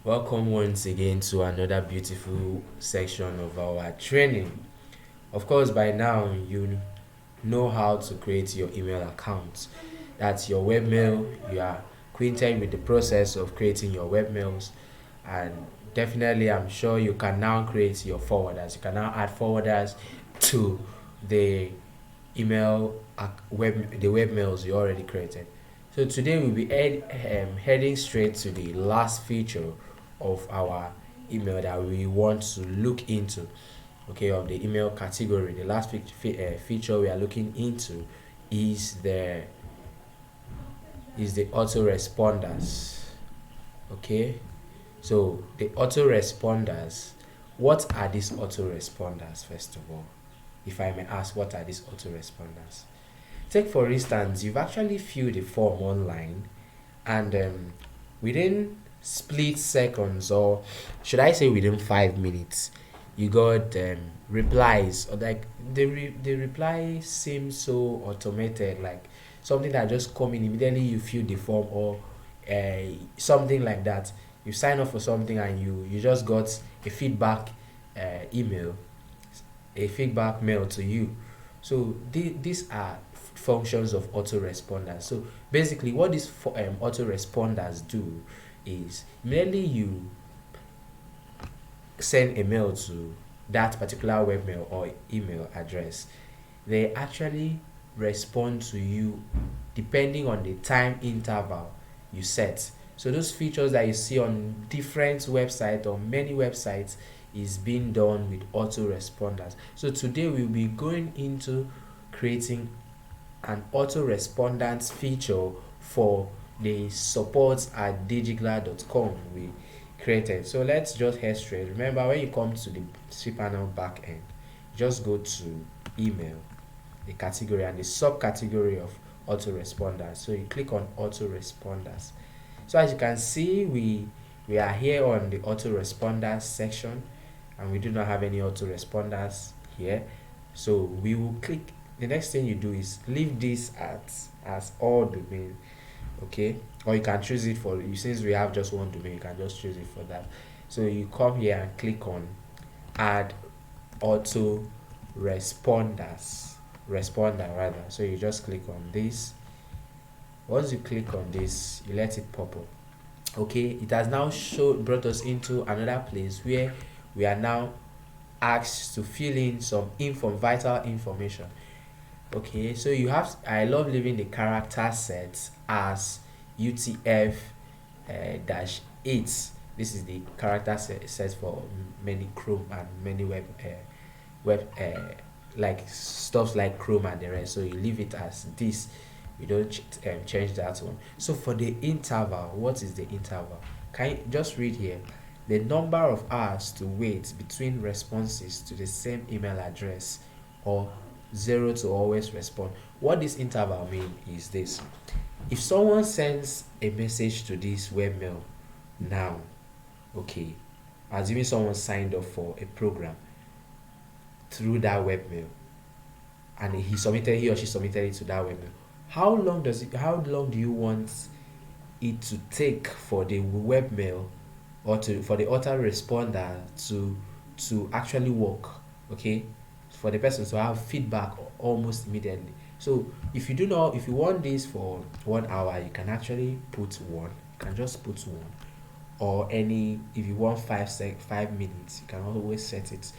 Welcome once again to another beautiful section of our training. Of course, by now you know how to create your email account. That's your webmail. You are acquainted with the process of creating your webmails, and definitely, I'm sure you can now create your forwarders. You can now add forwarders to the the webmails you already created. So today we'll be heading straight to the last feature of our email that we want to look into. Okay, of the email category, the last feature we are looking into is the autoresponders. Okay, so the autoresponders. What are these autoresponders? First of all, if I may ask, what are these autoresponders? Take for instance, you've actually filled a form online, and within split seconds, or should I say within 5 minutes, you got replies, or like the reply seems so automated, like something that just come in immediately you fill the form, or something like that. You sign up for something and you just got a feedback email, a feedback mail to you. So these are functions of autoresponders. So basically, what these autoresponders do is merely you send a mail to that particular webmail or email address, they actually respond to you depending on the time interval you set. So those features that you see on different websites or many websites is being done with autoresponders. So today we'll be going into creating an autorespondance feature for the support at digigla.com we created. So let's just head straight. Remember, when you come to the cPanel backend, just go to email, the category and the subcategory of autoresponders. So you click on autoresponders. So as you can see, we are here on the autoresponders section, and we do not have any autoresponders here. So we will click. The next thing you do is leave this as all domain, okay? Or you can choose it for you, since we have just one domain, you can just choose it for that. So you come here and click on add auto responder rather. So you just click on this. Once you click on this, you let it pop up. Okay, it has now brought us into another place where we are now asked to fill in some vital information. Okay, so you have, I love leaving the character set as UTF dash 8. This is the character set for many Chrome and many web like stuff like Chrome and the rest. So you leave it as this. You don't change that one. So for the interval, what is the interval? Can you just read here? The number of hours to wait between responses to the same email address, or 0 to always respond. What this interval means is this: if someone sends a message to this webmail now, okay, assuming someone signed up for a program through that webmail, and he or she submitted it to that webmail, how long do you want it to take for the webmail, or for the autoresponder to actually work? Okay, for the person to have feedback almost immediately. So if you want this for 1 hour, you can actually put one. You can just put one, or any. If you want 5 minutes, you can always set it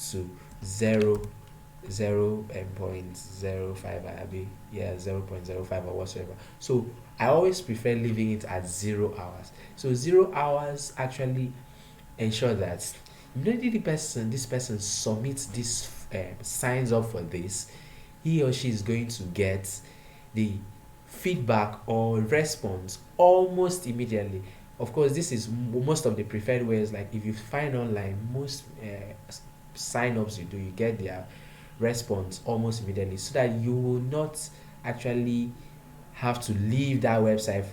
to 0.05, yeah, 0.05 or whatsoever. So I always prefer leaving it at 0 hours. So 0 hours actually ensure that immediately this person submits this, signs up for this, he or she is going to get the feedback or response almost immediately. Of course, this is most of the preferred ways. Like if you find online, most sign-ups you get their response almost immediately, so that you will not actually have to leave that website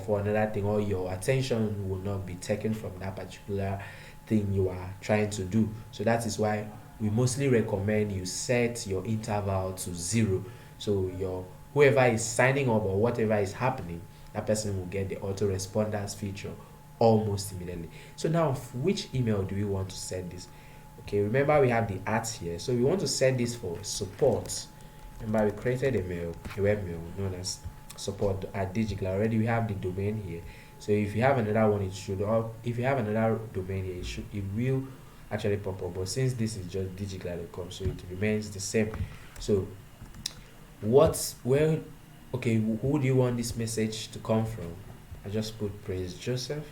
for another thing, or your attention will not be taken from that particular thing you are trying to do. So that is why we mostly recommend you set your interval to 0. So your whoever is signing up or whatever is happening, that person will get the autoresponders feature almost immediately. So now, which email do we want to send this? Okay, remember we have the @ here, so we want to send this for support. Remember, we created a web mail known as support at Digicler. Already we have the domain here. So if you have another one, it should, or if you have another domain here, it will actually pop up. But since this is just digicler.com, so it remains the same. So okay, who do you want this message to come from? I just put Prince Joseph.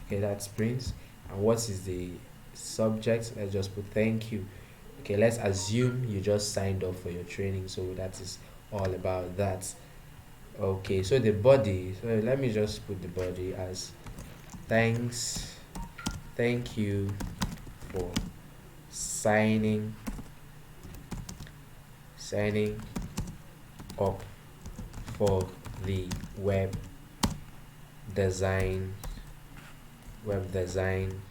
Okay, that's Prince. And what is the subject? Let's just put thank you. Okay, let's assume you just signed up for your training, so that is all about that. Okay, so the body, so let me just put the body as thank you for signing up for the design web design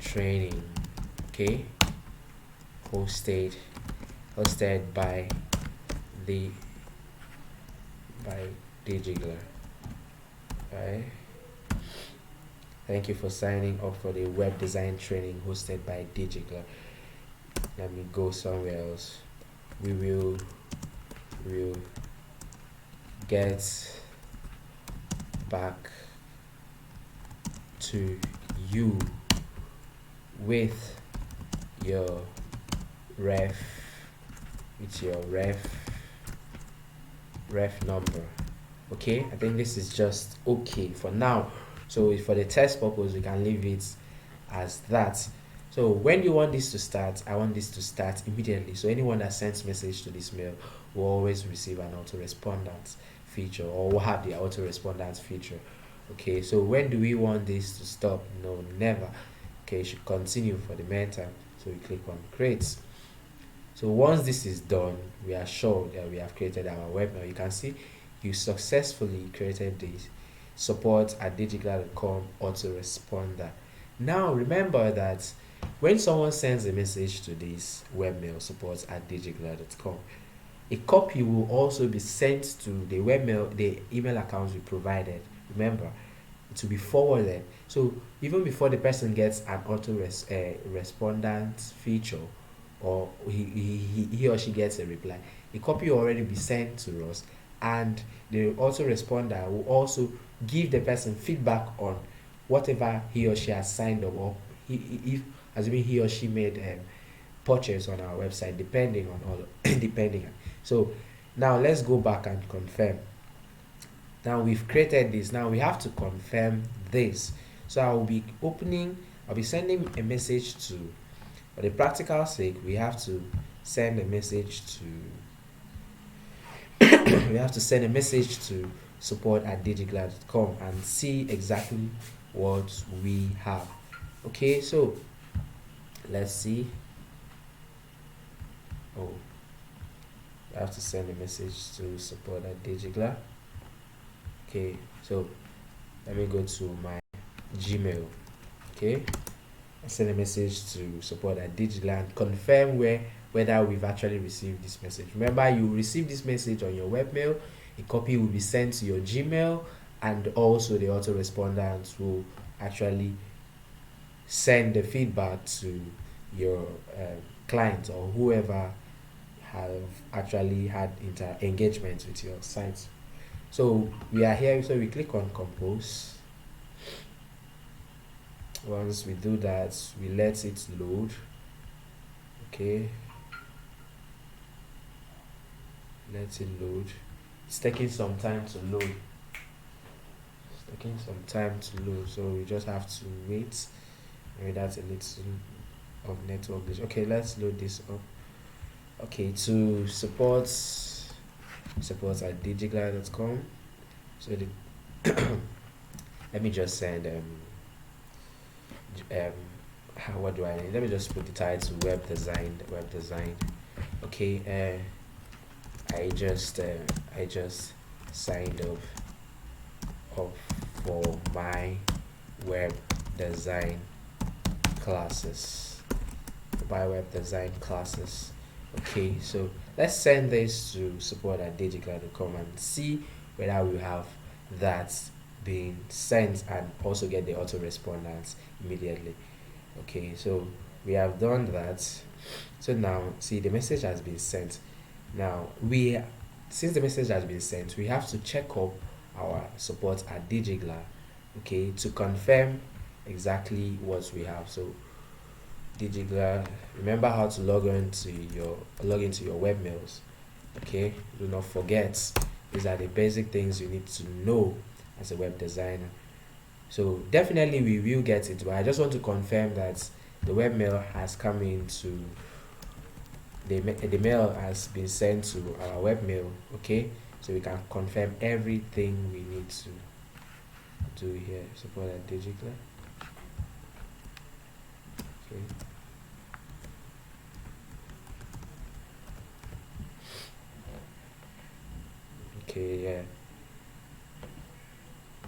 training. Okay, hosted by Digicler. Right, thank you for signing up for the web design training hosted by Digicler. Let me go somewhere else. We will get back to you with your ref number. Okay, I think this is just okay for now. So for the test purpose, we can leave it as that. So when you want this to start, I want this to start immediately. So anyone that sends message to this mail will always receive an autorespondance feature, or will have the autorespondance feature. Okay, so when do we want this to stop? No, never. Okay, it should continue for the meantime. So we click on create. So once this is done, we are sure that we have created our webmail. You can see you successfully created this support at digicler.com autoresponder. Now remember that when someone sends a message to this webmail support at digicler.com, a copy will also be sent to the webmail, the email accounts we provided. Remember, it will be forwarded. So even before the person gets an respondent feature, or he or she gets a reply, a copy will already be sent to us, and the autoresponder will also give the person feedback on whatever he or she has signed up, or if assuming he or she made purchase on our website, depending on all depending. So now let's go back and confirm. Now we've created this. Now we have to confirm this. So I'll be sending a message to, for the practical sake, we have to send a message to we have to send a message to support at digicler.com and see exactly what we have. Okay, so let's see. Oh, I have to send a message to support at Digicler. Okay, so let me go to my Gmail. Okay, I send a message to support at Digicler and confirm whether we've actually received this message. Remember, you receive this message on your webmail, a copy will be sent to your Gmail, and also the autoresponders will actually send the feedback to your client or whoever have actually had engagement with your site. So we are here, so we click on compose. Once we do that, we let it load. Okay, let it load. It's taking some time to load. So we just have to wait. Maybe that's a little of network glitch. Okay, let's load this up. Okay, to support at digicler.com. So let me just send what do I need? Let me just put the title web design. Okay, I just signed up for my web design classes. Okay, so let's send this to support at digicler.com and see whether we have that being sent and also get the autoresponders immediately. Okay, so we have done that. So now see, the message has been sent. Now we, since the message has been sent, we have to check up our support at Digigla, okay, to confirm exactly what we have. So Digigla, remember how to log into your webmails. Okay, do not forget, these are the basic things you need to know as a web designer. So definitely we will get it, but I just want to confirm that the webmail has come into the mail has been sent to our webmail. Okay, so we can confirm everything we need to do here. Support at Digigla. Okay. Okay, yeah.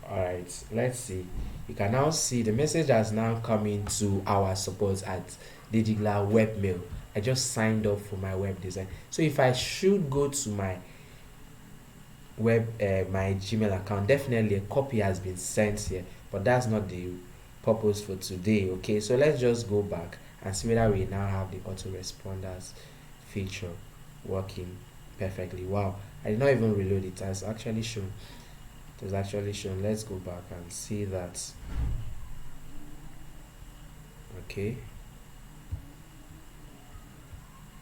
Alright, let's see. You can now see the message has now come into our support at Digigla webmail. I just signed up for my web design. So if I should go to my my Gmail account, definitely a copy has been sent here, but that's not the purpose for today. Okay, so let's just go back and see whether we now have the autoresponders feature working perfectly. Wow, I did not even reload it. It has actually shown. It has actually shown. Let's go back and see that. Okay,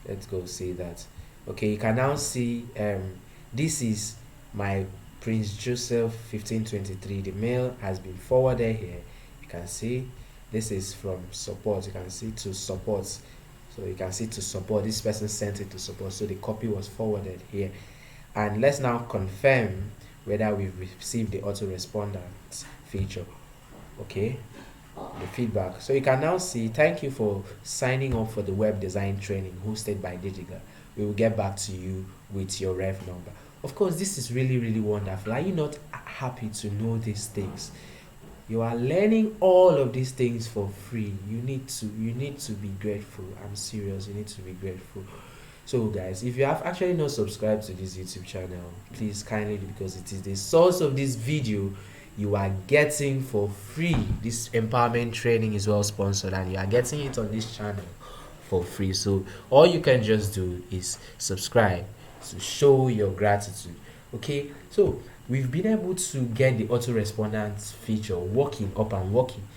let's go see that. Okay, you can now see this is my Prince Joseph 1523. The mail has been forwarded here. You can see this is from support. You can see to support. So you can see to support. This person sent it to support. So the copy was forwarded here. And let's now confirm whether we've received the autoresponder feature. Okay, the feedback. So you can now see, thank you for signing up for the web design training hosted by Digigla. We will get back to you with your ref number. Of course, this is really wonderful. Are you not happy to know these things? You are learning all of these things for free. You need to be grateful. I'm serious. You need to be grateful. So guys, if you have actually not subscribed to this YouTube channel, please kindly, because it is the source of this video you are getting for free. This empowerment training is well sponsored and you are getting it on this channel for free. So all you can just do is subscribe to show your gratitude. Okay, so we've been able to get the autoresponders feature working up and working.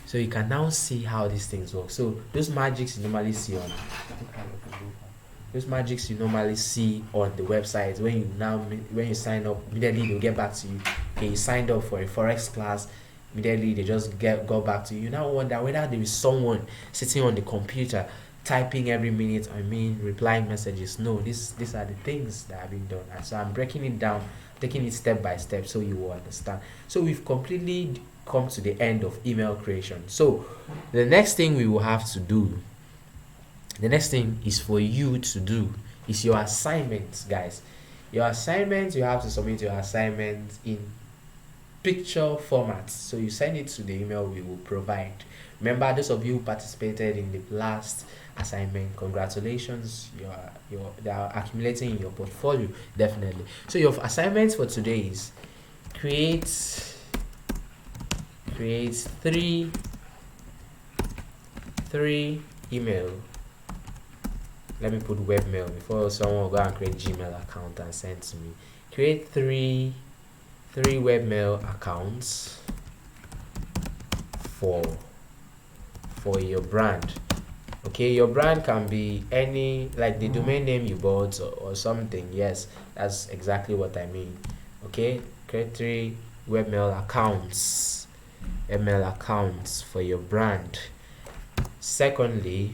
So you can now see how these things work. So those magics you normally see on the website, when you sign up, immediately they'll get back to you. Okay, you signed up for a forex class, immediately they just go back to you. You now wonder whether there is someone sitting on the computer typing every minute, replying messages. No, these are the things that are being done. And so I'm breaking it down, taking it step by step so you will understand. So we've completely come to the end of email creation. So the next thing we will have to do, the next thing is for you to do is your assignments, guys. Your assignments, you have to submit your assignments in picture format. So you send it to the email we will provide. Remember, those of you who participated in the last assignment, congratulations, they are accumulating in your portfolio, definitely. So your assignments for today is create three email. Let me put webmail before someone will go and create Gmail account and send to me. Create three webmail accounts for your brand. Okay, your brand can be any, like the domain name you bought or something. Yes, that's exactly what I mean. Okay, create three webmail accounts for your brand. Secondly,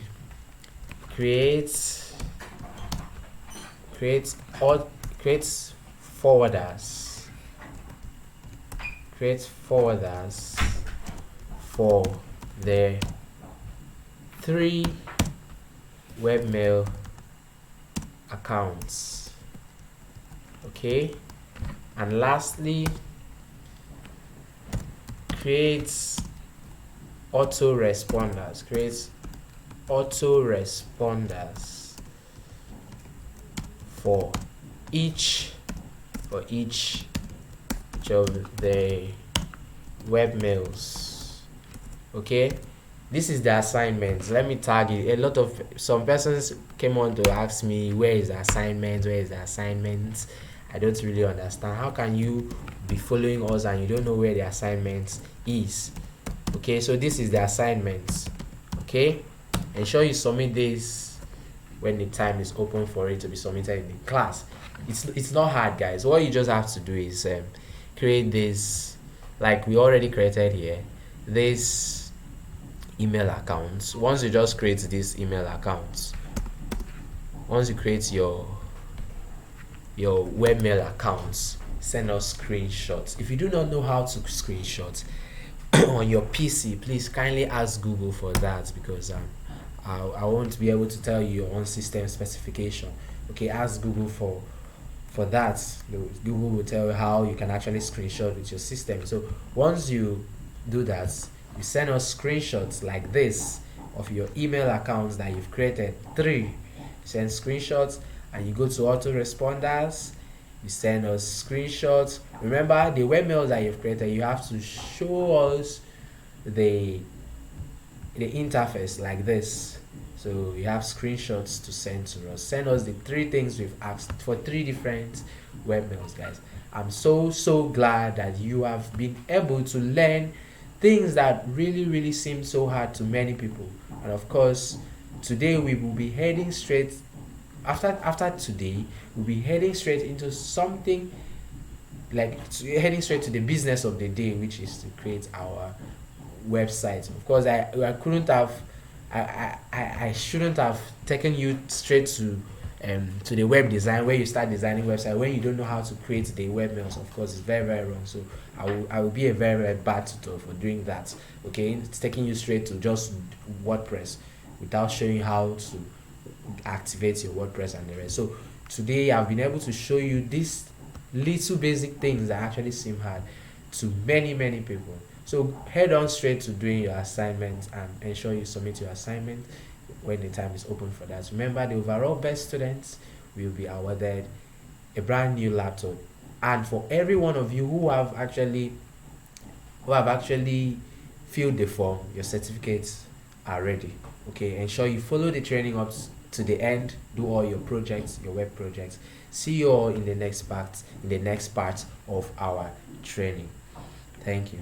create forwarders for the three webmail accounts. Okay, and lastly, create autoresponders for each of the webmails. Okay, this is the assignment. Let me tag it. Some persons came on to ask me, where is the assignment, where is the assignment? I don't really understand. How can you be following us and you don't know where the assignment is? Okay, so this is the assignment. Okay, ensure you submit this when the time is open for it to be submitted in the class. It's not hard, guys. What you just have to do is create this, like we already created here, this email accounts. Once you just create this email accounts, once you create your webmail accounts, send us screenshots. If you do not know how to screenshot on your PC, please kindly ask Google for that, because I won't be able to tell you your own system specification. Okay, ask Google for that. Google will tell you how you can actually screenshot with your system. So once you do that, you send us screenshots like this of your email accounts that you've created. 3, send screenshots, and you go to autoresponders, you send us screenshots. Remember, the webmails that you've created, you have to show us the interface like this. So you have screenshots to send to us. Send us the 3 things we've asked for, 3 different webmails, guys. I'm so glad that you have been able to learn things that really seem so hard to many people. And of course, today we will be heading straight after today, we'll be heading straight into something heading straight to the business of the day, which is to create our website. Of course, I shouldn't have taken you straight to the web design, where you start designing website when you don't know how to create the webmails. Of course, it's very wrong. So I will be a very bad tutor for doing that. Okay, it's taking you straight to just WordPress without showing you how to activate your WordPress and the rest. So today I've been able to show you these little basic things that actually seem hard to many people. So head on straight to doing your assignment and ensure you submit your assignment when the time is open for that. Remember, the overall best students will be awarded a brand new laptop. And for every one of you who have actually filled the form, your certificates are ready. Okay, ensure you follow the training up to the end. Do all your projects, your web projects. See you all in the next part of our training. Thank you.